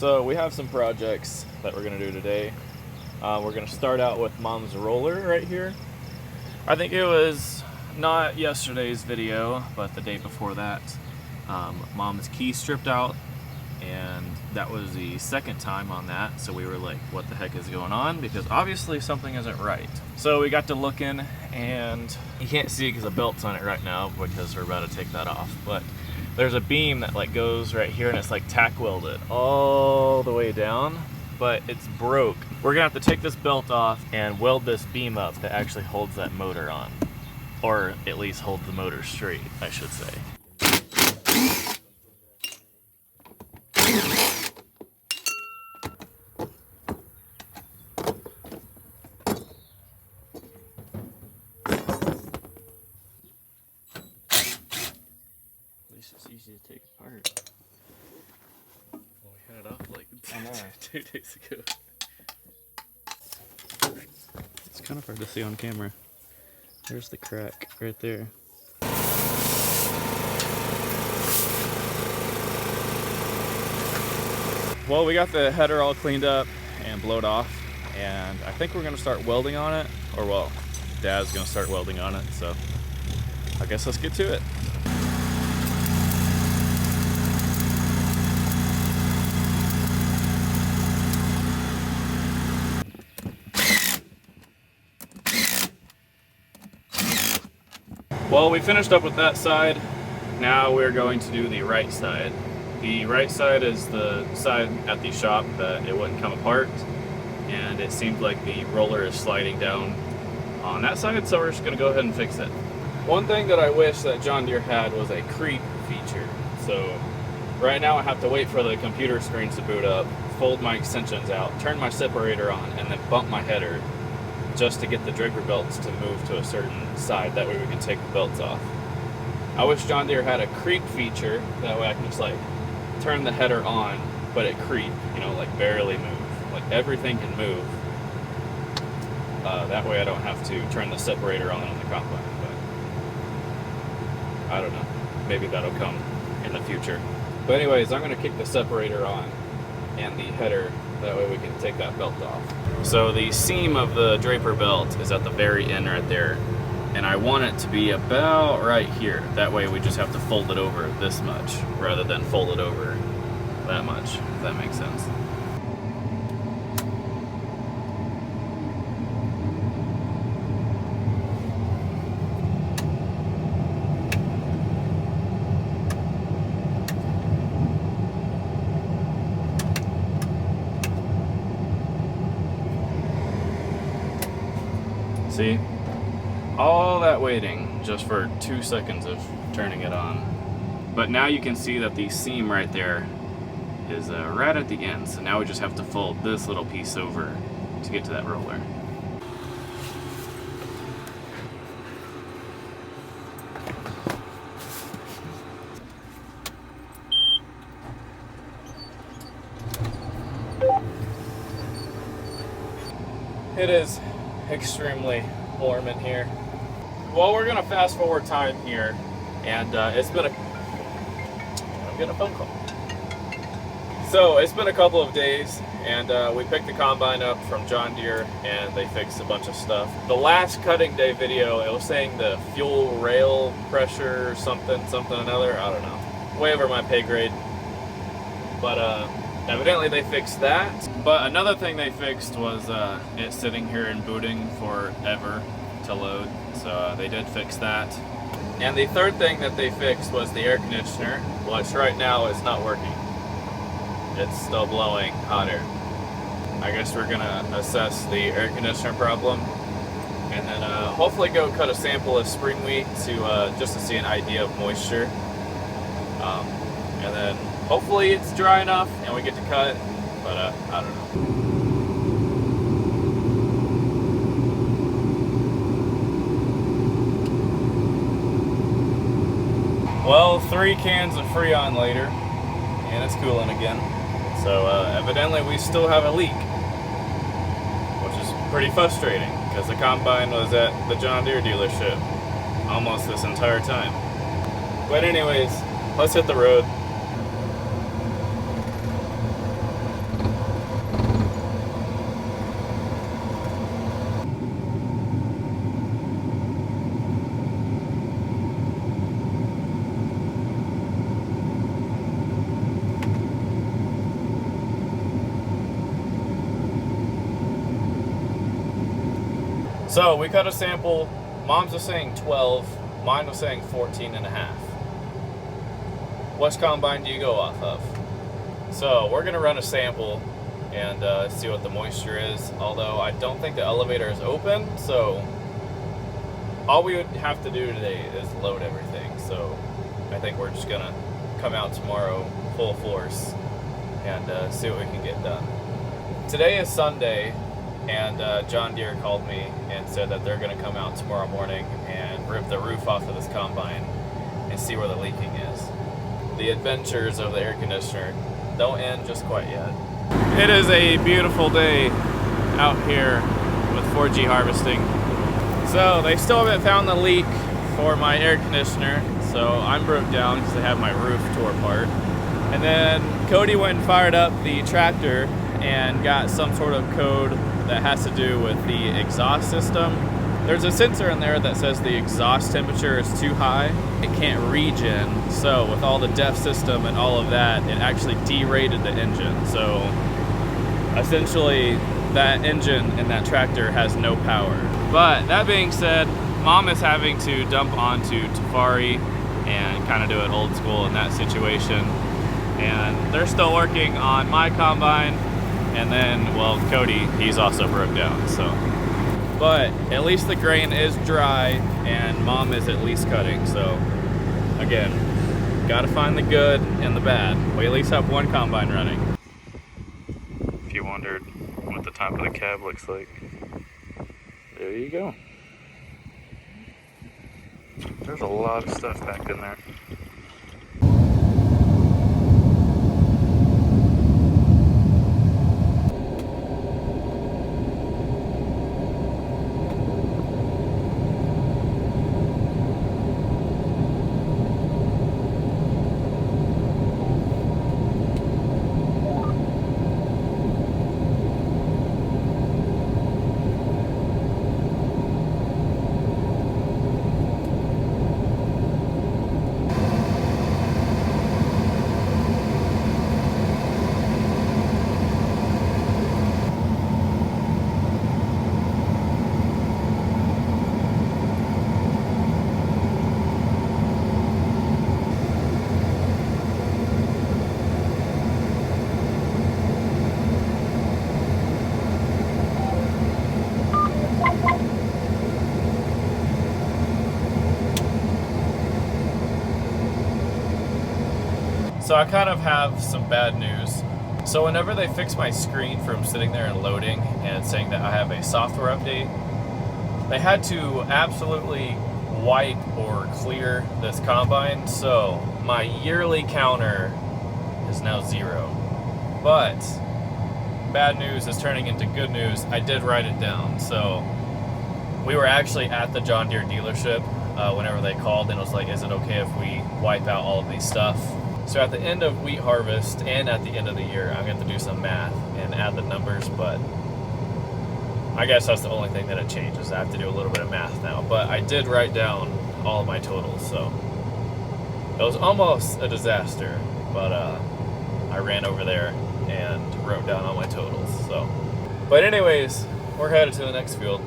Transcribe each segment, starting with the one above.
So we have some projects that we're going to do today. We're going to start out with Mom's roller right here. I think it was not yesterday's video, but the day before that. Mom's key stripped out, and that was the second time on that. So we were like, what the heck is going on? Because obviously something isn't right. So we got to looking, and you can't see it because the belt's on it right now because we're about to take that off. But there's a beam that like goes right here, and it's like tack welded all the way down, but it's broke. We're gonna have to take this belt off and weld this beam up that actually holds that motor on, or at least holds the motor straight, I should say. It's easy to take apart. Well, we had it off like 2 days ago. It's kind of hard to see on camera. There's the crack right there. Well, we got the header all cleaned up and blowed off, and I think we're gonna start welding on it, or well, Dad's gonna start welding on it, so I guess let's get to it. Well, we finished up with that side. Now we're going to do the right side. The right side is the side at the shop that it wouldn't come apart, and it seemed like the roller is sliding down on that side, so we're just going to go ahead and fix it. One thing that I wish that John Deere had was a creep feature. So right now I have to wait for the computer screens to boot up, fold my extensions out, turn my separator on, and then bump my header just to get the draper belts to move to a certain side. That way we can take the belts off. I wish John Deere had a creep feature, that way I can just like turn the header on, but it creep, you know, like barely move. Like everything can move. That way I don't have to turn the separator on the combine, but I don't know. Maybe that'll come in the future. But anyways, I'm gonna kick the separator on and the header, that way we can take that belt off. So the seam of the draper belt is at the very end right there, and I want it to be about right here. That way we just have to fold it over this much rather than fold it over that much, if that makes sense. See? All that waiting just for 2 seconds of turning it on. But now you can see that the seam right there is right at the end. So now we just have to fold this little piece over to get to that roller. It is extremely warm in here. Well, we're gonna fast forward time here, and it's been I'm getting a phone call. So it's been a couple of days, and we picked the combine up from John Deere, and they fixed a bunch of stuff. The last cutting day video, it was saying the fuel rail pressure something another, I don't know, way over my pay grade, but evidently they fixed that. But another thing they fixed was it sitting here and booting forever to load. So they did fix that. And the third thing that they fixed was the air conditioner, which right now is not working. It's still blowing hot air. I guess we're gonna assess the air conditioner problem, and then hopefully go cut a sample of spring wheat to just to see an idea of moisture. And then hopefully it's dry enough and we get to cut, but I don't know. Well, 3 cans of Freon later, and it's cooling again. So evidently we still have a leak, which is pretty frustrating because the combine was at the John Deere dealership almost this entire time. But anyways, let's hit the road. So we cut a sample. Mom's was saying 12, mine was saying 14 and a half. Which combine do you go off of? So we're gonna run a sample and see what the moisture is. Although I don't think the elevator is open, so all we would have to do today is load everything. So I think we're just gonna come out tomorrow full force and see what we can get done. Today is Sunday, and John Deere called me and said that they're gonna come out tomorrow morning and rip the roof off of this combine and see where the leaking is. The adventures of the air conditioner don't end just quite yet. It is a beautiful day out here with 4G harvesting. So they still haven't found the leak for my air conditioner, so I'm broke down because I have my roof tore apart. And then Cody went and fired up the tractor and got some sort of code that has to do with the exhaust system. There's a sensor in there that says the exhaust temperature is too high. It can't regen, so with all the DEF system and all of that, it actually derated the engine. So essentially that engine in that tractor has no power. But that being said, Mom is having to dump onto Tafari and kind of do it old school in that situation. And they're still working on my combine. And then, well, Cody, he's also broke down, so. But at least the grain is dry and Mom is at least cutting. So again, gotta find the good and the bad. We at least have one combine running. If you wondered what the top of the cab looks like, there you go. There's a lot of stuff back in there. So I kind of have some bad news. So whenever they fix my screen from sitting there and loading and saying that I have a software update, they had to absolutely wipe or clear this combine. So my yearly counter is now 0. But bad news is turning into good news. I did write it down. So we were actually at the John Deere dealership whenever they called and was like, is it okay if we wipe out all of these stuff? So at the end of wheat harvest and at the end of the year, I'm going to do some math and add the numbers, but I guess that's the only thing that it changes. I have to do a little bit of math now, but I did write down all of my totals, so it was almost a disaster, but I ran over there and wrote down all my totals. So, but anyways, we're headed to the next field.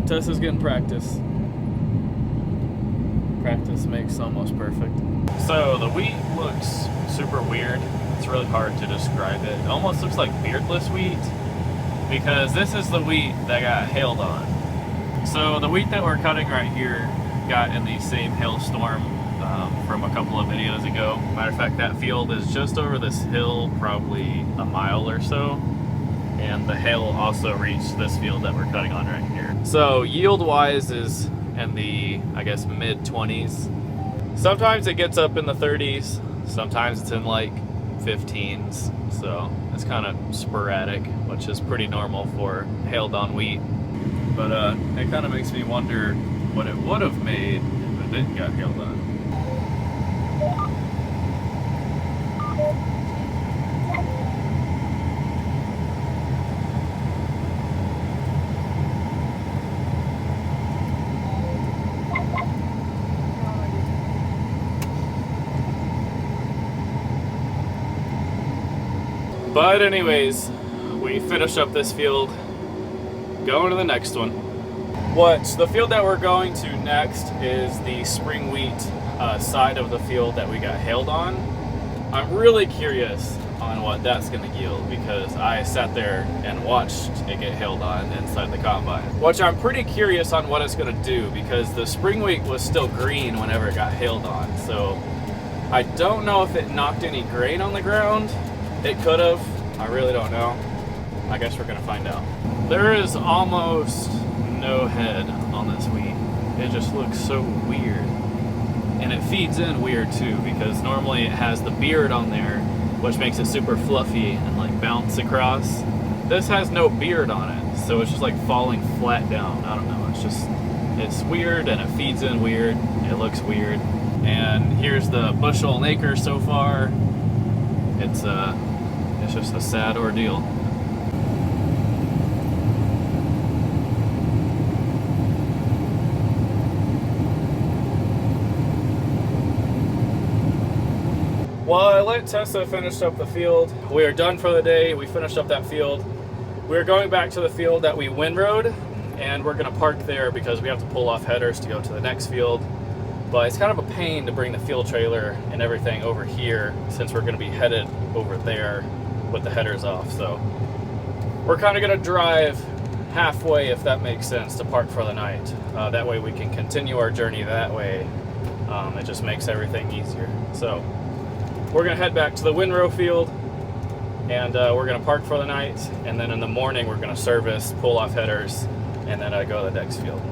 Tessa's getting practice. Practice makes almost perfect. So the wheat looks super weird. It's really hard to describe it. It almost looks like beardless wheat because this is the wheat that got hailed on. So the wheat that we're cutting right here got in the same hailstorm from a couple of videos ago. Matter of fact, that field is just over this hill, probably a mile or so. and the hail also reached this field that we're cutting on right here. So yield wise is in the, I guess, mid 20s. Sometimes it gets up in the 30s, sometimes it's in like 15s, so it's kind of sporadic, which is pretty normal for hailed on wheat. But it kind of makes me wonder what it would have made if it didn't get hailed on. But anyways, we finished up this field, going to the next one. The field that we're going to next is the spring wheat side of the field that we got hailed on. I'm really curious on what that's going to yield because I sat there and watched it get hailed on inside the combine. Which I'm pretty curious on what it's going to do because the spring wheat was still green whenever it got hailed on. So I don't know if it knocked any grain on the ground. It could have. I really don't know. I guess we're going to find out. There is almost no head on this wheat. It just looks so weird. And it feeds in weird too because normally it has the beard on there, which makes it super fluffy and like bounce across. This has no beard on it, so it's just like falling flat down. I don't know, it's weird and it feeds in weird. It looks weird. And here's the bushel and acre so far. It's just a sad ordeal. Well, I let Tessa finish up the field. We are done for the day. We finished up that field. We're going back to the field that we windrowed, and we're gonna park there because we have to pull off headers to go to the next field. But it's kind of a pain to bring the field trailer and everything over here since we're gonna be headed over there with the headers off. So we're kind of gonna drive halfway, if that makes sense, to park for the night. That way we can continue our journey that way. It just makes everything easier. So we're gonna head back to the windrow field and we're gonna park for the night, and then in the morning we're gonna service, pull off headers, and then go to the next field.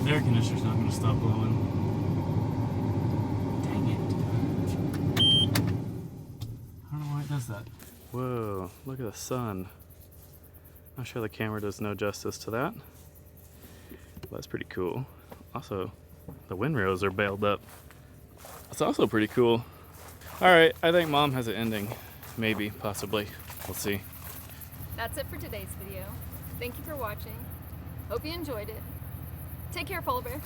The air conditioner's not gonna stop blowing. Dang it. I don't know why it does that. Whoa, look at the sun. I'm sure the camera does no justice to that. That's pretty cool. Also, the windrows are bailed up. That's also pretty cool. All right, I think Mom has an ending. Maybe, possibly. We'll see. That's it for today's video. Thank you for watching. Hope you enjoyed it. Take care, polar bear.